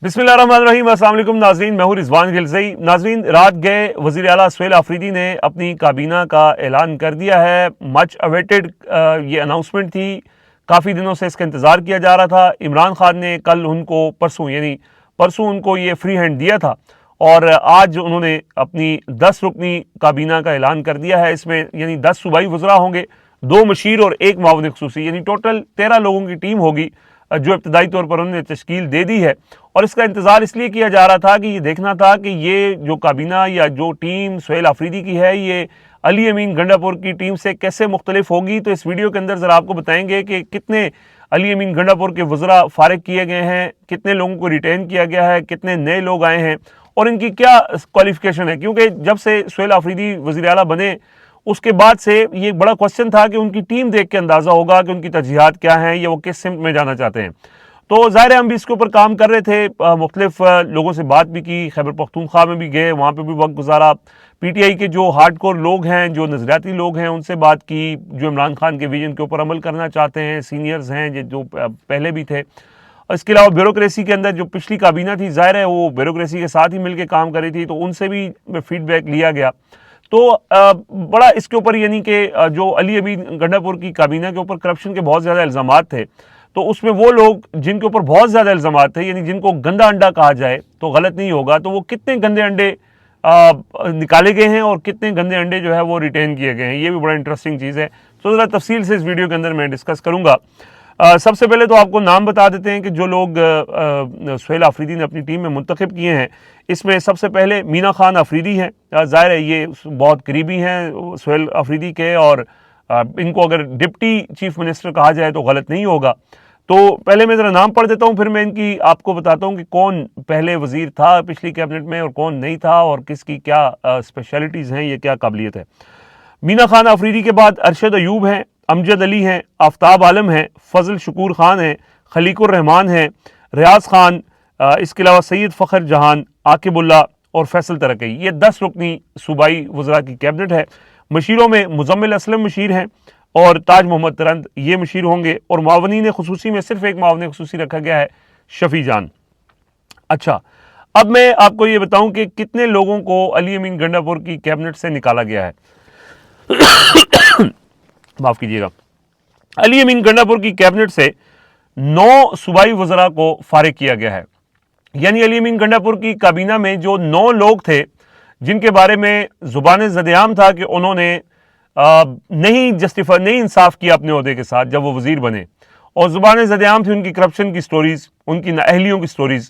बिस्मिल्लाहिर्रहमानिर्रहीम। अस्सलाम वालेकुम नाज़रीन, मैं हूं रिजवान गिलज़ई। नाज़रीन, रात गए वज़ीर आला सुहेल आफरीदी ने अपनी काबीना का ऐलान कर दिया है। मच अवेटेड ये अनाउंसमेंट थी, काफ़ी दिनों से इसका इंतज़ार किया जा रहा था। इमरान खान ने कल उनको परसों उनको ये फ्री हैंड दिया था और आज उन्होंने अपनी 10 रुकनी काबीना का ऐलान कर दिया है। इसमें यानी 10 सूबाई वज़रा होंगे, 2 मशीर और 1 मुआविन ख़ुसूसी, यानी टोटल 13 लोगों की टीम होगी जो इब्तदाई तौर पर उन्होंने तश्कील दे दी है। और इसका इंतज़ार इसलिए किया जा रहा था कि ये देखना था कि ये जो काबीना या जो टीम सुहेल आफरीदी की है ये अली अमीन गंडापुर की टीम से कैसे मुख्तलिफ होगी। तो इस वीडियो के अंदर ज़रा आपको बताएंगे कि कितने अली अमीन गंडापुर के वज़रा फारिग किए गए हैं, कितने लोगों को रिटेन किया गया है, कितने नए लोग आए हैं और इनकी क्या क्वालिफिकेशन है। क्योंकि जब से सुहेल आफरीदी वज़ीर आला बने उसके बाद से ये एक बड़ा क्वेश्चन था कि उनकी टीम देख के अंदाज़ा होगा कि उनकी तरजीहात क्या हैं या वो किस सिमत में जाना चाहते हैं। तो ज़ाहिर है हम भी इसके ऊपर काम कर रहे थे, मुख्तलिफ लोगों से बात भी की, खैबर पख्तूनख्वा में भी गए, वहाँ पे भी वक्त गुजारा। पीटीआई के जो हार्डकोर लोग हैं, जो नज़रियाती लोग हैं, उनसे बात की, जो इमरान खान के विजन के ऊपर अमल करना चाहते हैं, सीनियर्स हैं जो पहले भी थे। इसके अलावा ब्यूरोक्रेसी के अंदर जो पिछली काबीना थी, ज़ाहिर है वो ब्यूरोक्रेसी के साथ ही मिल के काम कर रही थी, तो उनसे भी फीडबैक लिया गया। तो बड़ा इसके ऊपर यानी कि जो अली अमीन गंडापुर की काबीना के ऊपर करप्शन के बहुत ज़्यादा इल्ज़ामात थे, तो उसमें वो लोग जिनके ऊपर बहुत ज़्यादा इल्ज़ामात थे, यानी जिनको गंदा अंडा कहा जाए तो गलत नहीं होगा, तो वो कितने गंदे अंडे निकाले गए हैं और कितने गंदे अंडे जो है वो रिटेन किए गए हैं, ये भी बड़ा इंटरेस्टिंग चीज़ है। तो ज़रा तफसील से इस वीडियो के अंदर मैं डिस्कस करूँगा। सबसे पहले तो आपको नाम बता देते हैं कि जो लोग सुहेल आफरीदी ने अपनी टीम में मुंतखब किए हैं। इसमें सबसे पहले मीना खान आफरीदी हैं। ज़ाहिर है ये बहुत करीबी हैं सुहेल आफरीदी के और इनको अगर डिप्टी चीफ मिनिस्टर कहा जाए तो गलत नहीं होगा। तो पहले मैं ज़रा नाम पढ़ देता हूँ, फिर मैं इनकी आपको बताता हूँ कि कौन पहले वज़ीर था पिछली कैबिनेट में और कौन नहीं था और किसकी क्या स्पेशलिटीज़ हैं, ये क्या काबिलियत है। मीना खान आफरीदी के बाद अरशद अयूब हैं, अमजद अली हैं, आफ्ताब आलम हैं, फजल शकूर खान हैं, खलीकुर रहमान हैं, रियाज खान, इसके अलावा सैयद फ़खर जहान, आकिबुल्ला और फैसल तरकई। ये 10 रुकनी सूबाई वज़रा की कैबिनेट है। मशीरों में मुजम्मिल असलम मशीर हैं और ताज मोहम्मद तरंद ये मशीर होंगे और मुआवनीन ख़ुसूसी में सिर्फ एक मुआवन ख़ुसूसी रखा गया है, शफ़ी जान। अच्छा, अब मैं आपको ये बताऊं कि कितने लोगों को अली अमीन गंडापुर की कैबिनेट से निकाला गया है। माफ़ कीजिएगा। अली अमीन गंडापुर की कैबिनेट से 9 सूबाई वज़रा को फारिग किया गया है। यानी अली अमीन गंडापुर की काबीना में जो 9 लोग थे जिनके बारे में ज़ुबान ज़देआम था कि उन्होंने नहीं इंसाफ किया अपने ओहदे के साथ जब वो वज़ीर बने, और ज़ुबान ज़देआम थी उनकी करप्शन की स्टोरीज़, उनकी नाअहलियों की स्टोरीज़।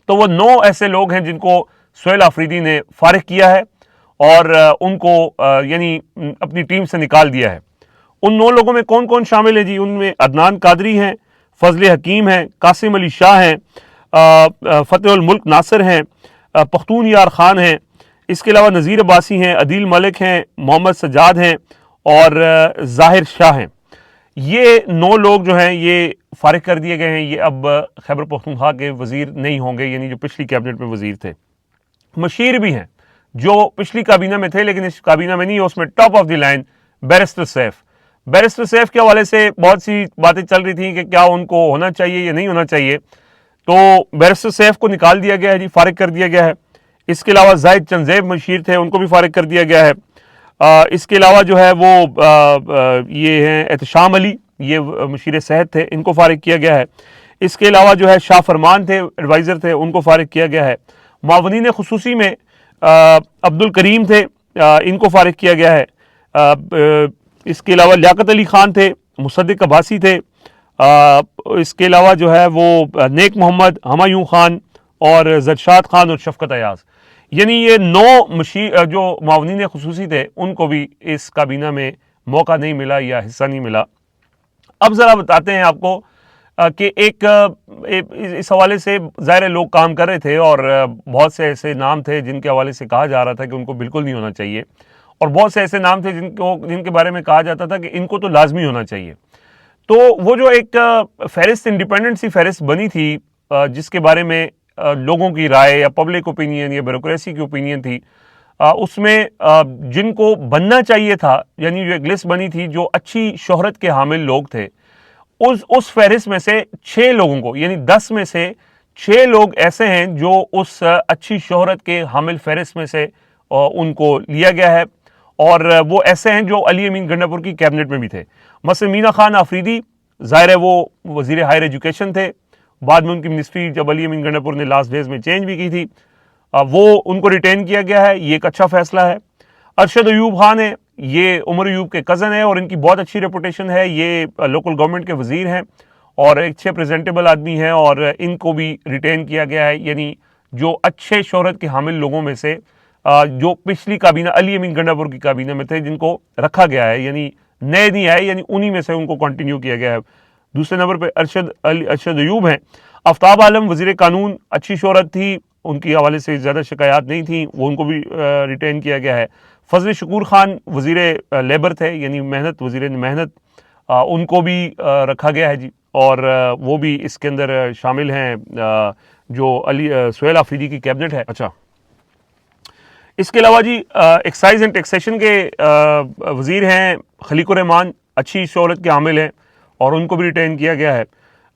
तो वो 9 ऐसे लोग हैं जिनको सुहेल आफरीदी ने फारिग किया है और उनको यानी अपनी टीम से निकाल दिया है। उन 9 लोगों में कौन कौन शामिल है जी? उनमें अदनान कादरी हैं, फजल हकीम हैं, कासिम अली शाह हैं, फ़तेहुल मुल्क नासिर हैं, पख्तून यार खान हैं, इसके अलावा नज़ीर अब्बासी हैं, अदील मलिक हैं, मोहम्मद सज्जाद हैं और ज़ाहिर शाह हैं। ये 9 लोग जो हैं ये फारिग कर दिए गए हैं। ये अब खैबर पख्तूनख्वा के वज़ीर नहीं होंगे, यानी जो पिछली कैबिनेट में वज़ीर थे। मशीर भी हैं जो पिछली काबीना में थे लेकिन इस काबीना में नहीं है। उसमें top of the line barrister Saif के हवाले से बहुत सी बातें चल रही थी कि क्या उनको होना चाहिए या नहीं होना चाहिए। तो बैरिस्टर सैफ को निकाल दिया गया है जी, फारिग कर दिया गया है। इसके अलावा जाहिद चंदेब मशीर थे, उनको भी फारिग कर दिया गया है। इसके अलावा जो है वो ये हैं एहतशाम अली, ये मशीर सेहत थे, इनको फारिग किया गया है। इसके अलावा जो है शाह फरमान थे, एडवाइज़र थे, उनको फारिग किया गया है। मुआवनीन ख़ुसूसी में अब्दुल करीम थे, इनको फारिग किया गया है। इसके अलावा लियाकत अली खान थे, मुसद्दिक अब्बासी थे, इसके अलावा जो है वो नेक मोहम्मद, हमायूं खान और जरशाद खान और शफकत अयाज। यानी ये 9 जो मुआवनीन ख़ुसूसी थे उनको भी इस काबीना में मौका नहीं मिला या हिस्सा नहीं मिला। अब ज़रा बताते हैं आपको कि इस हवाले से ज़ाहिर लोग काम कर रहे थे और बहुत से ऐसे नाम थे जिनके हवाले से कहा जा रहा था कि उनको बिल्कुल नहीं होना चाहिए, और बहुत से ऐसे नाम थे जिनके बारे में कहा जाता था कि इनको तो लाजमी होना चाहिए। तो वो जो एक फहरिस्त, इंडिपेंडेंट सी फहरिस्त बनी थी जिसके बारे में लोगों की राय या पब्लिक ओपिनियन या ब्यूरोक्रेसी की ओपिनियन थी, उसमें जिनको बनना चाहिए था, यानी जो एक लिस्ट बनी थी जो अच्छी शोहरत के हामिल लोग थे, उस फहरिस्त में से 6 लोगों को, यानी 10 में से 6 लोग ऐसे हैं जो उस अच्छी शोहरत के हामिल फहरिस्त में से उनको लिया गया है, और वो ऐसे हैं जो अली अमीन गंडापुर की कैबिनेट में भी थे। मसलन मीना खान आफरीदी, ज़ाहिर है वो वज़ीर हायर एजुकेशन थे, बाद में उनकी मिनिस्ट्री जब अली अमीन गंडापुर ने लास्ट डेज में चेंज भी की थी, वो उनको रिटेन किया गया है, ये एक अच्छा फैसला है। अरशद अयूब खान है, ये उमर अयूब के कज़न है और इनकी बहुत अच्छी रेपुटेशन है, ये लोकल गवर्नमेंट के वज़ीर हैं और एक अच्छे प्रेजेंटेबल आदमी हैं, और इनको भी रिटेन किया गया है। यानी जो अच्छे शोहरत के हामिल लोगों में से जो पिछली काबीना अली अमीन गंडापुर की काबीना में थे जिनको रखा गया है, यानी नए नहीं आए, यानी उन्हीं में से उनको कंटिन्यू किया गया है। दूसरे नंबर पे अरशद अयूब हैं। आफ्ताब आलम वज़ीर कानून, अच्छी शोहरत थी, उनकी हवाले से ज़्यादा शिकायत नहीं थी, वो उनको भी रिटेन किया गया है। फजल शकूर खान वज़ीर लेबर थे, यानी मेहनत, वज़ीर मेहनत, उनको भी रखा गया है जी, और वो भी इसके अंदर शामिल हैं जो सुहेल आफरीदी की कैबिनेट है। अच्छा, इसके अलावा जी एक्साइज एंड टैक्सेशन के वज़ीर हैं खलीकुर रहमान, अच्छी शोहरत के हामिल हैं और उनको भी रिटेन किया गया है।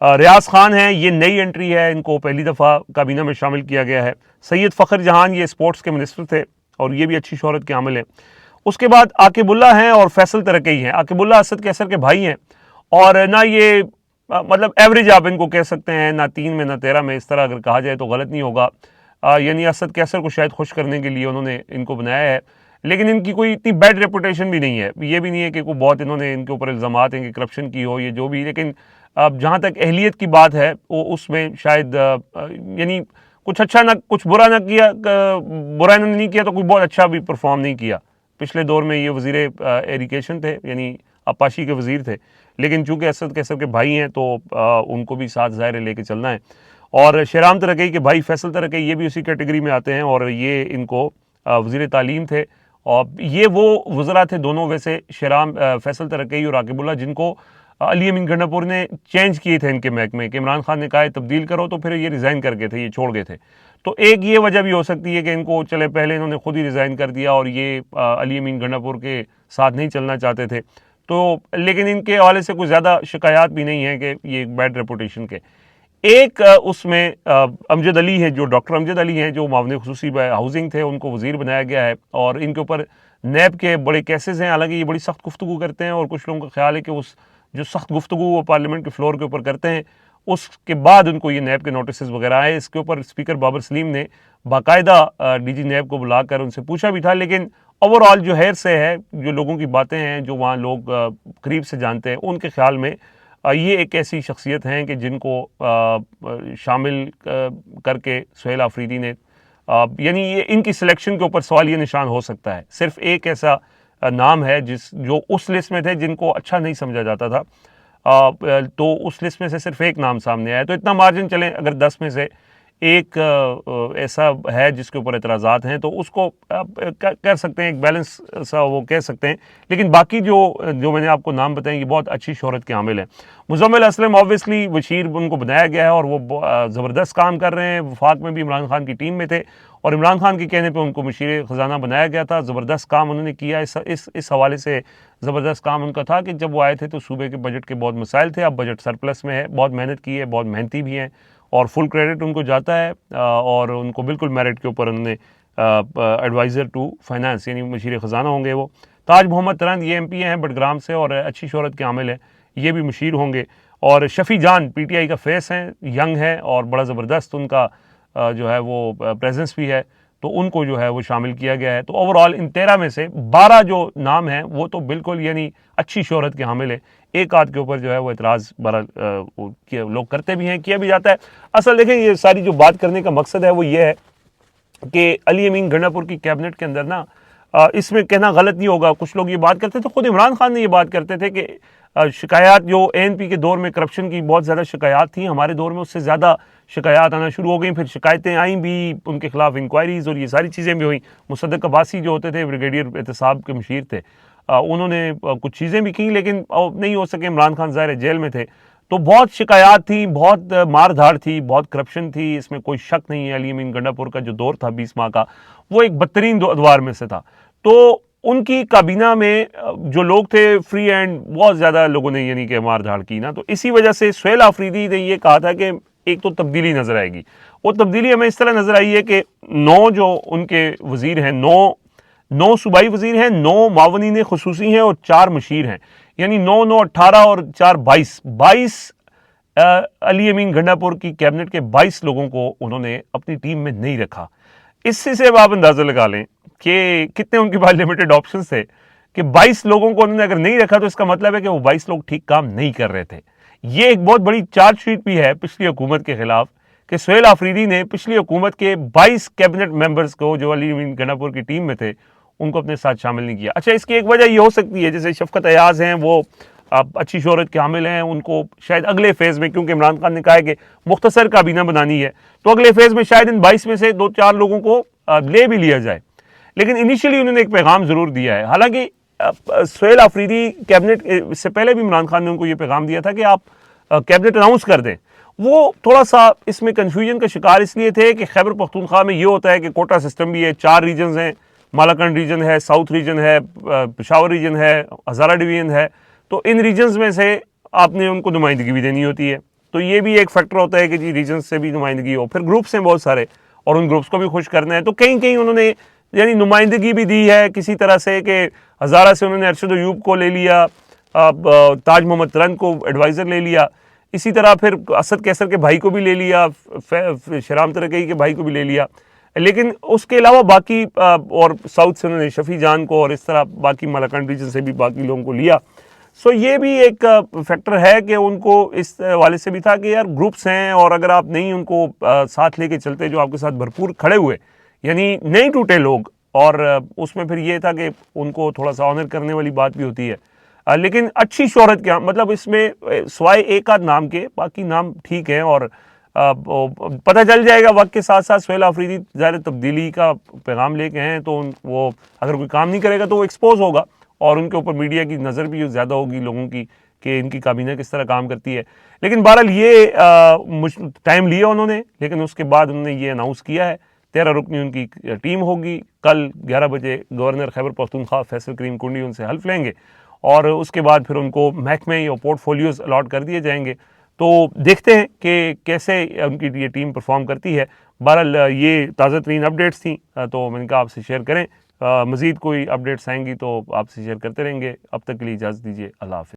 रियाज खान हैं, ये नई एंट्री है, इनको पहली दफ़ा काबीना में शामिल किया गया है। सैयद फ़खर जहान, ये स्पोर्ट्स के मिनिस्टर थे और ये भी अच्छी शोहरत के हामिल हैं। उसके बाद आकिबुल्ला हैं और फैसल तरकई हैं। आकिबुल्ला असद कैसर के भाई हैं और ना ये मतलब एवरेज आप इनको कह सकते हैं, ना 3 में ना 13 में, इस तरह अगर कहा जाए तो गलत नहीं होगा। यानी असद कैसर को शायद खुश करने के लिए उन्होंने इनको बनाया है, लेकिन इनकी कोई इतनी बैड रेपुटेशन भी नहीं है। ये भी नहीं है कि कोई बहुत इन्होंने इनके ऊपर इल्ज़ामात हैं कि करप्शन की हो, ये जो भी, लेकिन अब जहाँ तक अहलियत की बात है वो उसमें शायद यानी कुछ अच्छा ना, कुछ बुरा ना किया, बुरा नहीं किया तो कोई बहुत अच्छा भी परफॉर्म नहीं किया। पिछले दौर में ये वज़ीर एजुकेशन थे, यानी अपाशी के वज़ीर थे, लेकिन चूँकि असद कैसर के भाई हैं तो उनको भी साथ ज़ाहिर लेके चलना है। और शेराम तरकई के भाई फैसल तरकई, ये भी उसी कैटेगरी में आते हैं और ये इनको वज़ीर तालीम थे, और ये वो वज़रा थे दोनों, वैसे शेराम फैसल तरकई और आकिबुल्ला, जिनको अली अमीन गंडापुर ने चेंज किए थे इनके महकमे कि इमरान खान ने कहा है तब्दील करो, तो फिर ये रिज़ाइन कर गए थे, ये छोड़ गए थे। तो एक ये वजह भी हो सकती है कि इनको चले पहले इन्होंने खुद ही रिज़ाइन कर दिया और ये अली अमीन गंडापुर के साथ नहीं चलना चाहते थे, तो लेकिन इनके हवाले से कोई ज़्यादा शिकायत भी नहीं है कि ये एक बैड रेपुटेशन के। एक उसमें अमजद अली है, जो डॉक्टर अमजद अली हैं, जो मामले खुसूसी हाउसिंग थे, उनको वज़ीर बनाया गया है और इनके ऊपर नैब के बड़े केसेस हैं। हालांकि ये बड़ी सख्त गुफ्तगू करते हैं और कुछ लोगों का ख्याल है कि उस जो सख्त गुफ्तगू वो पार्लियामेंट के फ्लोर के ऊपर करते हैं, उसके बाद उनको ये नैब के नोटिस वगैरह आए। इसके ऊपर स्पीकर बाबर सलीम ने बाकायदा DG नैब को बुलाकर उनसे पूछा भी था, लेकिन ओवरऑल जो हेर से है, जो लोगों की बातें हैं, जो वहाँ लोग करीब से जानते हैं, उनके ख्याल में ये एक ऐसी शख्सियत हैं कि जिनको शामिल करके सुहेल आफरीदी ने, यानी ये इनकी सिलेक्शन के ऊपर सवाल ये निशान हो सकता है। सिर्फ एक ऐसा नाम है जो उस लिस्ट में थे जिनको अच्छा नहीं समझा जाता था, तो उस लिस्ट में से सिर्फ एक नाम सामने आया। तो इतना मार्जिन चलें, अगर 10 में से एक ऐसा है जिसके ऊपर एतराज़ात हैं तो उसको कर सकते हैं, एक बैलेंस सा वो कह सकते हैं, लेकिन बाकी जो मैंने आपको नाम बताए ये बहुत अच्छी शोहरत के हामिल हैं। मुज़म्मिल असलम ऑब्वियसली वज़ीर उनको बनाया गया है और वो ज़बरदस्त काम कर रहे हैं। वफाक में भी इमरान खान की टीम में थे और इमरान खान के कहने पर उनको मशीर ख़जाना बनाया गया था। ज़बरदस्त काम उन्होंने किया। इस हवाले से ज़बरदस्त काम उनका था कि जब वो आए थे तो सूबे के बजट के बहुत मसाइल थे, अब बजट सरप्लस में है, बहुत मेहनत की है, बहुत मेहनती भी हैं और फुल क्रेडिट उनको जाता है और उनको बिल्कुल मेरिट के ऊपर उन्होंने एडवाइज़र टू फाइनेंस यानी मशीर ख़जाना होंगे वो। ताज मोहम्मद तरन, ये MP हैं बडग्राम से और अच्छी शोहरत के हामिल हैं, ये भी मशीर होंगे। और शफ़ी जान PTI का फेस हैं, यंग है और बड़ा ज़बरदस्त उनका जो है वो प्रेजेंस भी है, तो उनको जो है वो शामिल किया गया है। तो ओवरऑल इन 13 में से 12 जो नाम हैं वो तो बिल्कुल यानी अच्छी शोहरत के हामिल है। एक आध के ऊपर जो है वो एतराज़ बड़ा लोग करते भी हैं, किया भी जाता है। असल देखें, ये सारी जो बात करने का मकसद है वो ये है कि अली अमीन गंडापुर की कैबिनेट के अंदर ना, इसमें कहना गलत नहीं होगा, कुछ लोग ये बात करते थे, खुद इमरान खान ने ये बात करते थे कि शिकायत जो ANP के दौर में करप्शन की बहुत ज़्यादा शिकायत थी, हमारे दौर में उससे ज़्यादा शिकायत आना शुरू हो गई। फिर शिकायतें आई भी, उनके खिलाफ इंक्वायरीज़ और ये सारी चीज़ें भी हुई। मुसद्दक अब्बासी जो होते थे, ब्रिगेडियर एहतसाब के मशीर थे, उन्होंने कुछ चीज़ें भी की लेकिन नहीं हो सके। इमरान खान ज़ाहिर जेल में थे, तो बहुत शिकायत थी, बहुत मार धाड़ थी, बहुत करप्शन थी, इसमें कोई शक नहीं है। अली अमीन गंडापुर का जो दौर था 20 माह का, वो एक बदतरीन अदवार में से था। तो उनकी काबीना में जो लोग थे फ्री एंड बहुत ज़्यादा लोगों ने यानी कि मार धाड़ की ना, तो इसी वजह से सुहेल आफरीदी ने ये कहा था कि एक तो तब्दीली नज़र आएगी। वो तब्दीली हमें इस तरह नज़र आई है कि 9 जो उनके वज़ीर हैं, 9 सूबाई वज़ीर हैं, 9 मावनीन खुसूसी हैं और 4 मशीर हैं, यानी 9 18 और 4 22 अली अमीन गंडापुर की कैबिनेट के 22 लोगों को उन्होंने अपनी टीम में नहीं रखा। इससे से अब आप अंदाज़ा लगा लें कि कितने उनके पास लिमिटेड ऑप्शन थे कि 22 लोगों को उन्होंने अगर नहीं रखा तो इसका मतलब है कि वो 22 लोग ठीक काम नहीं कर रहे थे। ये एक बहुत बड़ी चार्जशीट भी है पिछली हुकूमत के खिलाफ कि सुहेल आफरीदी ने पिछली हुकूमत के 22 कैबिनेट मेंबर्स को जो अली अमीन गंडापुर की टीम में थे उनको अपने साथ शामिल नहीं किया। अच्छा, इसकी एक वजह ये हो सकती है, जैसे शफकत अयाज हैं, वो अच्छी शोहरत के हामिल हैं, उनको शायद अगले फेज़ में, क्योंकि इमरान खान ने कहा है कि मुख्तसर काबीना बनानी है, तो अगले फेज़ में शायद इन 22 में से 2-4 लोगों को ले भी लिया जाए। लेकिन इनिशियली उन्होंने एक पैगाम ज़रूर दिया है। हालांकि सुहेल आफरीदी कैबिनेट से पहले भी इमरान खान ने उनको ये पैगाम दिया था कि आप कैबिनेट अनाउंस कर दें। वो थोड़ा सा इसमें कन्फ्यूजन का शिकार इसलिए थे कि खैबर पख्तूनख्वा में ये होता है कि कोटा सिस्टम भी है, 4 रीजन हैं, मालाकंड रीजन है, साउथ रीजन है, पेशावर रीजन है, हज़ारा डिवीजन है, तो इन रीजन्स में से आपने उनको नुमाइंदगी भी देनी होती है। तो ये भी एक फैक्टर होता है कि जी रीजन्स से भी नुमाइंदगी हो, फिर ग्रुप्स हैं बहुत सारे और उन ग्रुप्स को भी खुश करना है, तो कहीं कहीं उन्होंने यानी नुमाइंदगी भी दी है किसी तरह से कि हज़ारा से उन्होंने अरशद अयूब को ले लिया, ताज मोहम्मद तरन को एडवाइज़र ले लिया, इसी तरह फिर असद कैसर के भाई को भी ले लिया, शराम तरकई के भाई को भी ले लिया, लेकिन उसके अलावा बाकी और साउथ से उन्होंने शफ़ी जान को और इस तरह बाकी मालाकंड रीजन से भी बाकी लोगों को लिया। सो ये भी एक फैक्टर है कि उनको इस वाले से भी था कि यार ग्रुप्स हैं और अगर आप नहीं उनको साथ लेके चलते जो आपके साथ भरपूर खड़े हुए, यानी नहीं टूटे लोग, और उसमें फिर ये था कि उनको थोड़ा सा ऑनर करने वाली बात भी होती है। लेकिन अच्छी शोहरत क्या मतलब इसमें सिवाय एक आध नाम के बाकी नाम ठीक हैं और पता चल जाएगा वक्त के साथ साथ। सुहेल आफरीदी ज़ाहिर तब्दीली का पैगाम लेके हैं, तो वो अगर कोई काम नहीं करेगा तो वो एक्सपोज होगा और उनके ऊपर मीडिया की नज़र भी ज़्यादा होगी लोगों की कि इनकी काबीना किस तरह काम करती है। लेकिन बहरहाल ये टाइम लिया उन्होंने, लेकिन उसके बाद उन्होंने ये अनाउंस किया है 13 रुकनी उनकी टीम होगी। कल 11 बजे गवर्नर खैबर पख्तूनख्वा फैसल करीम कुंडी उनसे हल्फ लेंगे और उसके बाद फिर उनको महकमे या पोर्टफोलियोज अलॉट कर दिए जाएंगे। तो देखते हैं कि कैसे उनकी ये टीम परफॉर्म करती है। बहरहाल ये ताज़ा तरीन अपडेट्स थी, तो मैंने कहा आपसे शेयर करें। मज़ीद कोई अपडेट्स आएंगी तो आपसे शेयर करते रहेंगे। अब तक के लिए इजाज़त दीजिए। अल्लाह हाफ़िज़।